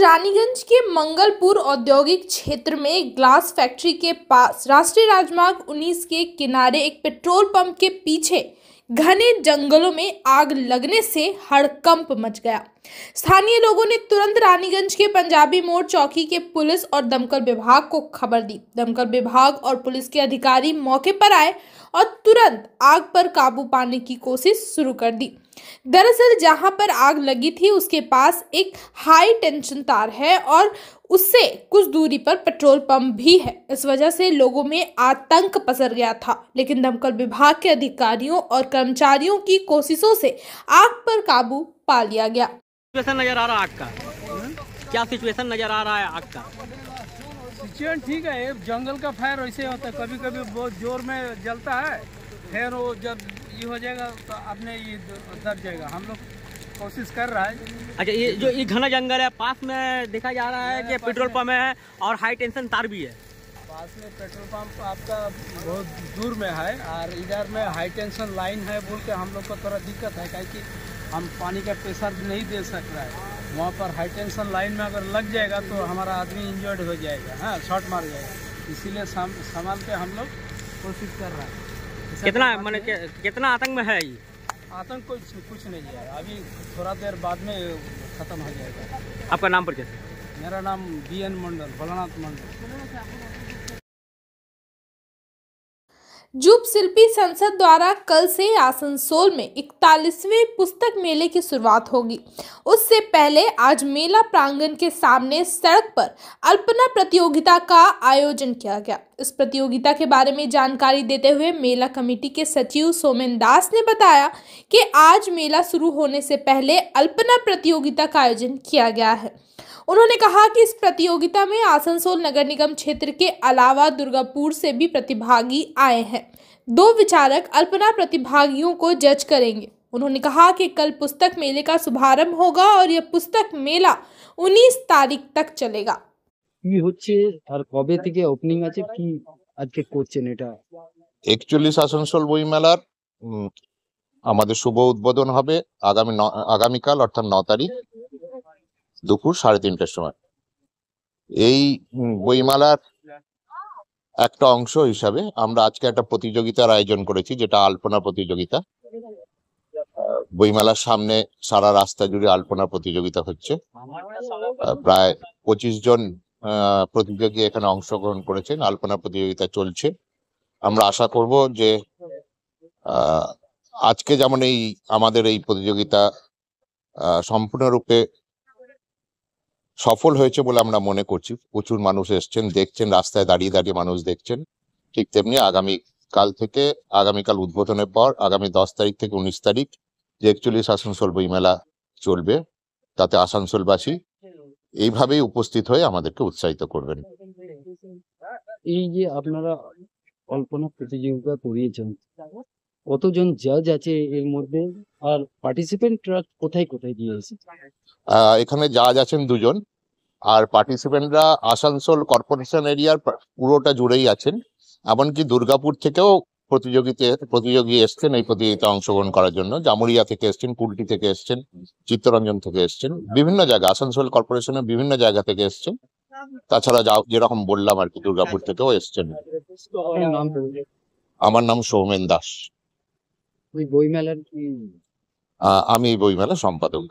रानीगंज के मंगलपुर औद्योगिक क्षेत्र में ग्लास फैक्ट्री के पास राष्ट्रीय राजमार्ग 19 के किनारे एक पेट्रोल पंप के पीछे घने जंगलों में आग लगने से हड़कंप मच गया। स्थानीय लोगों ने तुरंत रानीगंज के पंजाबी मोड़ चौकी के पुलिस और दमकल विभाग को खबर दी। दमकल विभाग और पुलिस के अधिकारी मौके पर आए और तुरंत आग पर काबू पाने की कोशिश शुरू कर दी। दरअसल जहां पर आग लगी थी उसके पास एक हाई टेंशन तार है और उससे कुछ दूरी पर पेट्रोल पंप भी है। इस वजह से लोगों में आतंक पसर गया था, लेकिन दमकल विभाग के अधिकारियों और कर्मचारियों की कोशिशों से आग पर काबू पा लिया गया। सिचुएशन नजर आ रहा है आग का, क्या सिचुएशन नजर आ रहा है आग का? सिचुएशन ठीक है। जंगल का फायर वैसे होता है, कभी कभी बहुत जोर में जलता है, फिर वो जब ये हो जाएगा तो अपने ये दब जाएगा। हम लोग कोशिश कर रहा है। अच्छा, ये जो ये घना जंगल है, पास में देखा जा रहा है कि पेट्रोल पंप है और हाई टेंशन तार भी है। पास में पेट्रोल पंप आपका बहुत दूर में है और इधर में हाई टेंशन लाइन है बोल के हम लोग को थोड़ा दिक्कत है, क्योंकि हम पानी का प्रेशर नहीं दे सक रहा है। वहाँ पर हाई टेंशन लाइन में अगर लग जाएगा तो हमारा आदमी इंजर्ड हो जाएगा, हाँ, शॉट मार जाएगा। इसीलिए संभाल के हम लोग कोशिश कर रहे हैं। कितना मैंने कितना आतंक में है ये? आतंक कुछ नहीं है, अभी थोड़ा देर बाद में खत्म हो जाएगा। आपका नाम पर कैसे? मेरा नाम BN मंडल, भोलानाथ मंडल। जुब शिल्पी संसद द्वारा कल से आसनसोल में 41वें पुस्तक मेले की शुरुआत होगी। उससे पहले आज मेला प्रांगण के सामने सड़क पर अल्पना प्रतियोगिता का आयोजन किया गया। इस प्रतियोगिता के बारे में जानकारी देते हुए मेला कमेटी के सचिव सोमेन दास ने बताया कि आज मेला शुरू होने से पहले अल्पना प्रतियोगिता का आयोजन किया गया है। उन्होंने कहा कि इस प्रतियोगिता में आसनसोल नगर निगम क्षेत्र के अलावा दुर्गापुर से भी प्रतिभागी आए हैं। 2 विचारक अल्पना प्रतिभागियों को जज करेंगे। उन्होंने कहा कि कल पुस्तक मेले का शुभारंभ होगा और यह पुस्तक मेला 19 तारीख तक चलेगा। কি হচ্ছে আর কবে থেকে ওপেনিং আছে কি আজকে করছেন এটা? 41 আসানসোল বইমেলার আমাদের শুভ উদ্বোধন হবে আগামীকাল অর্থাৎ 9 তারিখ দুপুর 3:30টার সময়। এই বইমেলার একটা অংশ হিসাবে আমরা আজকে একটা প্রতিযোগিতার আয়োজন করেছি, যেটা আলপনা প্রতিযোগিতা। বইমেলার সামনে সারা রাস্তা জুড়ে আলপনা প্রতিযোগিতা হচ্ছে। প্রায় 25 জন প্রতিযোগী এখানে অংশগ্রহণ করেছেন। আলপনা প্রতিযোগিতা চলছে। আমরা আশা করব যে আজকে যেমন এই আমাদের এই প্রতিযোগিতা সম্পূর্ণরূপে সফল হয়েছে বলে আমরা মনে করছি। প্রচুর মানুষ এসছেন, দেখছেন, রাস্তায় দাঁড়িয়ে দাঁড়িয়ে মানুষ দেখছেন। ঠিক তেমনি আগামীকাল উদ্বোধনের পর আগামী 10 তারিখ থেকে 19 তারিখ যে 41 আসানসোল বইমেলা চলবে, তাতে আসানসোলবাসী এইভাবেই উপস্থিত হয়ে আমাদেরকে উৎসাহিত করবেন। এই যে আপনারা কল্পনা প্রতিযোগিতা করিয়েছেন, কতজন জাজ আছে এর মধ্যে, আর পার্টিসিপেন্টরা কোথায় কোথায় গিয়েছে? এখানে জাজ আছেন 2 জন, আর পার্টিসিপেন্টরা আসানসোল কর্পোরেশন এরিয়ার পুরোটা জুড়েই আছেন। এমনকি দুর্গাপুর থেকেও প্রতিযোগী এসছেন এই প্রতিযোগিতা অংশগ্রহণ করার জন্য। জামুরিয়া থেকে এসছেন, কুলটি থেকে এসছেন, চিত্তরঞ্জন থেকে এসছেন, বিভিন্ন জায়গা আসানসোল কর্পোরেশনের বিভিন্ন জায়গা থেকে এসছেন। তাছাড়া যেরকম বললাম আর কি, দুর্গাপুর থেকেও এসছেন। আমার নাম সৌমেন দাস। বইমেলার আমি বইমেলা সম্পাদক।